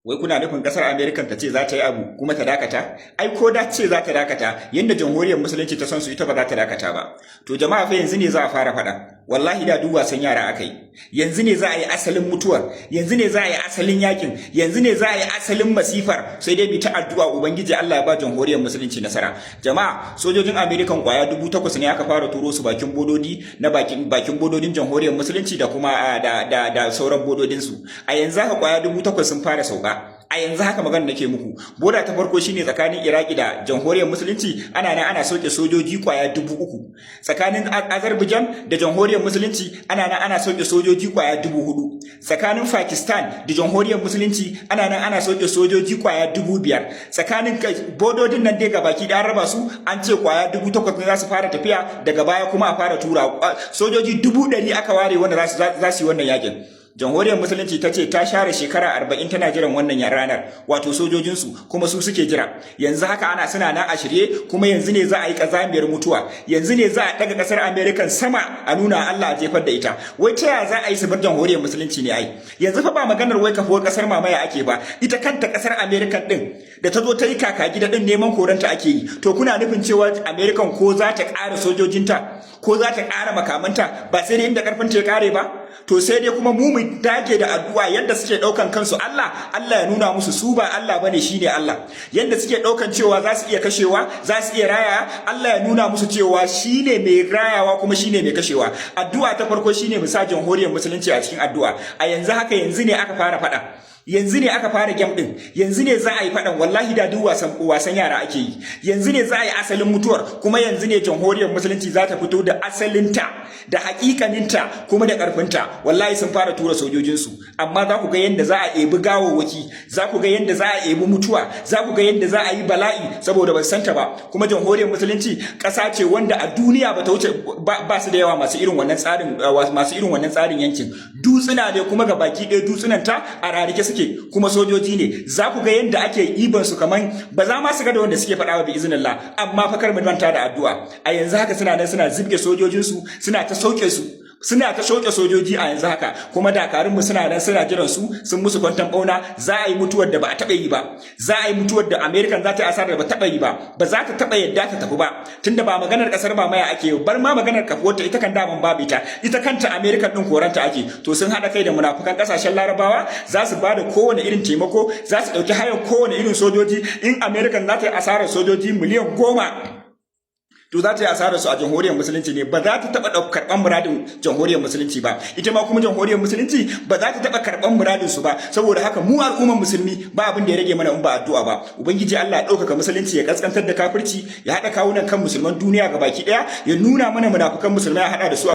Wai kuna nufin kasar Amerika ta ce za ta yi abu kuma ta dakata? Ai ko da ce za ta dakata, yanda jamhuriyar musulunci ta san su ita ba za ta dakata ba. To jama'a fa yanzu ne za a fara faɗa. Wallahi da duk wasan yara aka yi. Yanzu ne za a yi asalin mutuwar, yanzu ne za a yi asalin yakin, yanzu ne za a yi asalin masifar. Sai dai bi ta addu'a ubangiji Allah ya ba jamhuriyar musulunci nasara. Jama'a, sojojin Amerikan kwaya 8,000 ne aka fara turo su bakin bododi na bakin bododin jamhuriyar musulunci da kuma da sauran bododin su. A yanzu haka kwaya 8,000 sun fara sauka. A yanzu haka magana nake muku, boda ta farko shine tsakanin Iraki da jamhuriyar musulunci ana sauke sojoji kwaya 3,000. Tsakanin Azerbaijan da jamhuriyar musulunci ana sauke sojoji kwaya 4,000. Tsakanin Pakistan da jamhuriyar musulunci ana sauke sojoji kwaya 5,000. Tsakanin bododin nan dai gabaki da an raba su, an ce kwaya 8,000 ne za su fara tafiya, daga baya kuma a fara tura sojoji 100,000 aka ware wanda za su yi wannan yakin. Jamhuriyar musulunci ta ce ta share shekara 40 tana jiran wannan ranar, wato sojojinsu kuma su suke jira. Yanzu haka suna nan a shirye, kuma yanzu ne za a yi kazamiyar mutuwa. Yanzu ne za a daga kasar Amerikan sama a nuna Allah a jefar da ita. Wai ta yaya za a yi su bar jamhuriyar musulunci ne ai? Yanzu fa ba maganar wai kafuwar kasar mamaya ake ba. Ita kanta kasar Amerikan din da ta zo ta yi kaka gida din neman koranta ake yi. To kuna nufin cewa Amerikan ko za ta ƙara sojojinta, ko za ta ƙara makamanta, ba sai dai inda karfin ta ya ƙare ba? To sai dai kuma mu dage da addu'a yadda suke daukan kansu Allah ya nuna musu su ba Allah bane shine Allah. Yadda suke daukan cewa za su iya kashewa, za su iya raya, Allah ya nuna musu cewa shine mai rayawa kuma shine mai kashewa. Addu'a ta farko shine mu sa jamhuriyar musulunci a cikin addu'a. A yanzu haka yanzu ne aka fara faɗa. Yanzu ne aka fara game din, yanzu ne za a yi faɗan, wallahi da duk wasan yara ake yi. Yanzu ne za a yi asalin mutuwar, kuma yanzu ne jamhuriyar musulunci za ta fito da asalinta da hakikaninta kuma da karfinta. Wallahi sun fara tura sojojinsu, amma za ku ga yadda za a ebi gawawwaki, za ku ga yadda za a ebi mutuwa, za ku ga yadda za a yi bala'i saboda ba santa ba. Kuma jamhuriyar musulunci ƙasa ce wanda a duniya ba ta wuce ba su da yawa masu irin wannan tsarin yankin. Dutsuna ne kuma ga baki ɗaya dutsunanta a rarike suke, kuma sojoji ne. Za ku ga yadda ake iban su kaman ba za ma su ga da wanda suke faɗa bi iznillah, amma fa kar mu manta da addu'a. A yanzu haka suna nan suna zibge sojojinsu, suna ta sauke sojoji a yanzu haka, kuma dakarunmu suna nan suna jiran su, sun musu kwantan bauna. Za a yi mutuwar da ba a taɓa yi ba, za a yi mutuwar da Amerikan za ta yi asarar da ba taɓa yi ba, ba za ta taɓa yadda ta tafi ba, tunda ba maganar ƙasar mamaya ake yi, bar ma maganar kafuwarta ita kan daman babu ita kanta Amerikan ɗin koranta ake. To sun haɗa kai da munafukan ƙasashen Larabawa, za su ba da kowane irin taimako, za su ɗauki hayar kowane irin sojoji. In Amerikan za ta yi asarar sojoji miliyan 10, to za ta yi asarar su a jamhuriyar musulunci ne, ba za ta taɓa karɓar muradin jamhuriyar musulunci ba. Ita ma kuma jamhuriyar musulunci ba za ta taɓa karɓar muradin su ba. Saboda haka mu al'ummar musulmi ba abin da ya rage mana in ba addu'a ba. Ubangiji Allah ya ɗaukaka musulunci, ya kaskantar da kafirci, ya haɗa kawunan kan musulman duniya gabaki ɗaya, ya nuna mana munafukan musulmai, ya haɗa da su